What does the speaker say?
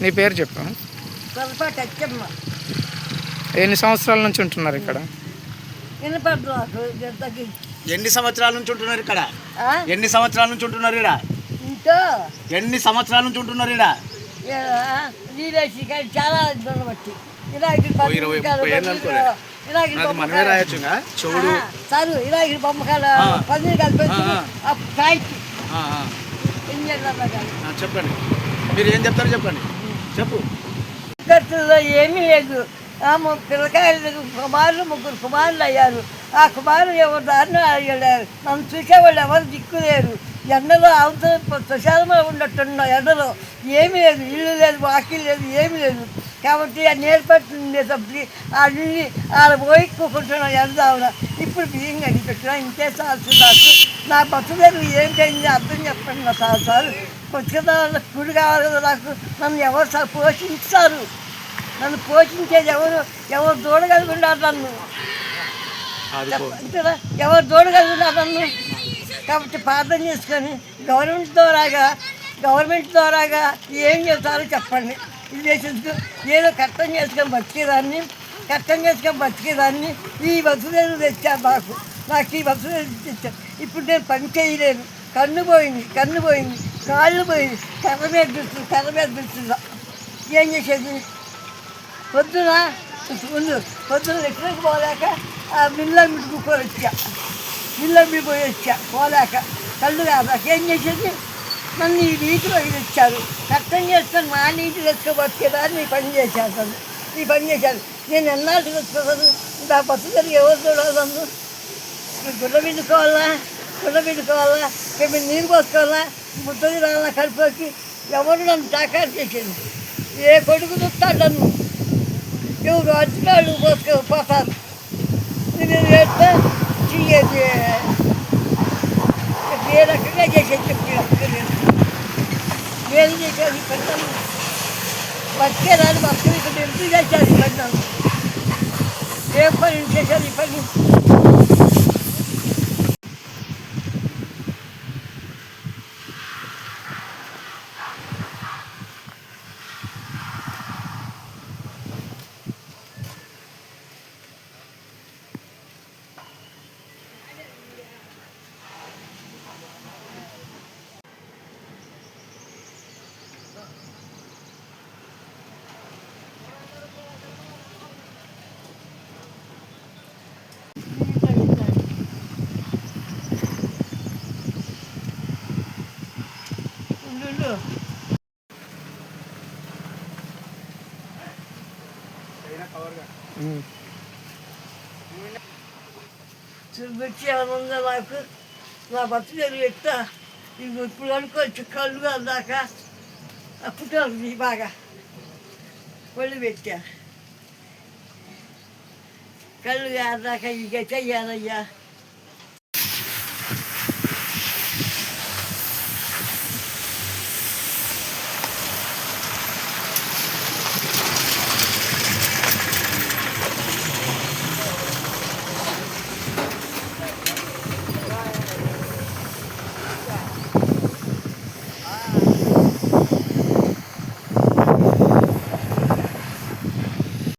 నీ పేరు చెప్పు. పొరపాటు వచ్చమ్మ. ఎన్ని సంవత్సరాల నుంచి ఉంటున్నారు ఇక్కడ? వినపడదు నాకు. ఎన్ని సంవత్సరాల నుంచి ఉంటున్నారు ఇక్కడ? ఎన్ని సంవత్సరాల నుంచి ఉంటున్నారు ఇక్కడ? ఇంట్లో ఎన్ని సంవత్సరాల నుంచి ఉంటున్నారు ఇక్కడ? నీరేసి చాలా బట్టి ఇలాంటి సారు ఇలాంటి బొమ్మకాల పన్నీరు కలిపి చెప్పండి, మీరు ఏం చెప్తారో చెప్పండి. చెప్పు. ఏమీ లేదు. పిల్లకాయలు కుమారులు 3 కుమారులు అయ్యారు. ఆ కుమారులు ఎవరు దారిని అయ్యారు. నన్ను చూసేవాళ్ళు ఎవరు దిక్కులేరు. ఎండలో అవసరం ప్రశాలంగా ఉన్నట్టున్న ఎండలో ఏమీ లేదు. ఇల్లు లేదు, వాకిలు లేదు, ఏమీ లేదు. కాబట్టి ఆ నేర్పడుతుండేటప్పటికి ఆ నీళ్ళు ఆడ పోయిక్కుంటున్నాం ఎందావున. ఇప్పుడు బియ్యం కనిపెట్టినా ఇంకే సార్ నా బతుకు ఏంటైంది అర్థం చెప్పండి నా సార్. పుస్తకాల కుడి కావాలి కదా నాకు. నన్ను ఎవరు సార్ పోషిస్తారు? నన్ను పోషించేది ఎవరు చూడగలుగున్నారు నన్ను? అంతేనా? ఎవరు చూడగలుగున్నారు నన్ను? కాబట్టి ప్రార్థన చేసుకొని గవర్నమెంట్ ద్వారాగా ఏం చేస్తారో చెప్పండి. ఇది చేసేందుకు ఏదో కష్టం చేసుకొని బతికేదాన్ని ఈ బతులు తెచ్చారు నాకు ఈ బతులు తెచ్చారు. ఇప్పుడు నేను పని చేయలేను. కన్ను పోయింది, కాళ్ళు పోయింది, కర్ర మీద బిడుతుందా. ఏం చేసేది? పొద్దున ఎక్కడికి పోలేక ఆ మిల్లర్ మిట్టుకుపోయి వచ్చా పోలేక కళ్ళు కాదు. ఏం చేసేది? నన్ను ఈ నీటిలో ఇచ్చారు. కష్టం చేసుకొని మా నీటి తెచ్చుకోబట్టేదాన్ని నీ పని చేశాను. నేను ఎన్నాళ్ళు తెచ్చుకోగలను? నా బస్సు జరిగి ఎవరు చూడగలను? గుడ్డ పిండుకోవాలా, నీరు పోసుకోవాలా, ముద్దది రావాలా కడుపులోకి. ఎవరు నన్ను సాకారు చేసేది? ఏ కొడుకు చూస్తాడు నన్ను? ఎవరు అచ్చినాళ్ళు పోతారు. నేను వేస్తే చెయ్యేది ఏ రకంగా చేసేది చెప్పి ఏం చేసేది? పెట్టాను బతికేదాన్ని బతుకు ఇక్కడ ఎందుకు చేశారు? పెట్టాను ఏం పని చేశారు? ఈ పని చూపించి ఏమన్నా నాకు నా బతుకు జరిగి ఎట్టా ఇప్పుడు అనుకోవచ్చు. కళ్ళు అందాక అప్పుడు బాగా ఒళ్ళు పెట్టా. కళ్ళు అందాక ఇక చెయ్యాలయ్యా.